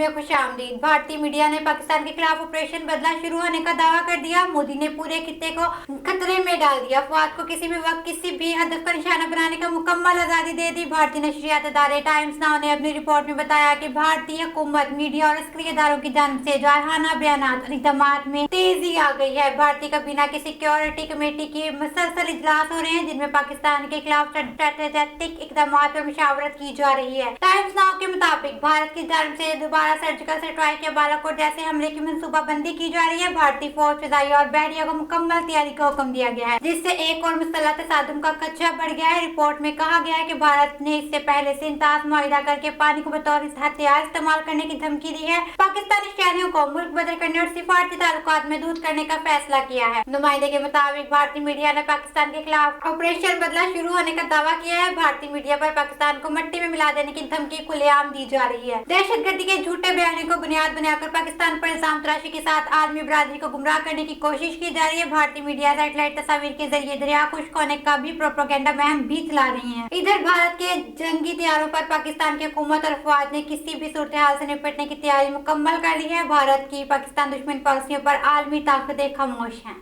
में खुशामदीद। भारतीय मीडिया ने पाकिस्तान के खिलाफ ऑपरेशन बदला शुरू होने का दावा कर दिया। मोदी ने पूरे खित्ते को खतरे में डाल दिया। अफवाद को किसी भी वक्त किसी भी हदफ का निशाना बनाने का मुकम्मल आजादी दे दी। भारतीय नशरियात अदारे टाइम्स नाउ ने अपनी रिपोर्ट में बताया कि भारतीय हुकूमत, मीडिया और अस्करी इदारों की जानिब से जारहाना बयानात और इक़दामात में तेजी आ गई है। भारतीय काबीना की सिक्योरिटी कमेटी की मुसलसल इजलास हो रहे हैं, जिनमें पाकिस्तान के खिलाफ स्ट्रेटेजिक इक़दामात पर मुशावरत की जा रही है। टाइम्स नाउ के मुताबिक भारत की जानिब से दोबारा सर्जिकल स्ट्राइक या बालाकोट जैसे हमले की मंसूबाबंदी की जा रही है। भारतीय फौज, फिजाई और बहरिया को मुकम्मल तैयारी का हुक्म दिया गया है, जिससे एक और मुसल्लह तसादुम का खदशा बढ़ गया है। रिपोर्ट में कहा गया है कि भारत ने इससे पहले से इंताज मुआहिदा करके पानी को बतौर हथियार इस्तेमाल करने की धमकी दी है। पाकिस्तानी शहरियों को मुल्क बदल करने और सिफारती ताल्लुकात में दूर करने का फैसला किया है। नुमाइंदे के मुताबिक भारतीय मीडिया ने पाकिस्तान के खिलाफ ऑपरेशन बदला शुरू होने का दावा किया है। भारतीय मीडिया पर पाकिस्तान को मट्टी में मिला देने की धमकी खुलेआम दी जा रही है। दहशतगर्दी के झूठे बयानों को बुनियाद बनाकर पाकिस्तान पर इल्जाम तराशी के साथ आलमी बरादरी को गुमराह करने की कोशिश की जा रही है। भारतीय मीडिया सैटेलाइट तस्वीर के जरिए दरिया खुश्क होने का भी प्रोपेगेंडा मुहिम भी चला रही है। इधर भारत के जंगी तैयारों पर पाकिस्तान की हुकूमत और अफवाज ने किसी भी सूरत हाल से निपटने की तैयारी मुकम्मल कर ली है। भारत की पाकिस्तान दुश्मन पॉलिसियों पर आलमी ताकतें खामोश हैं।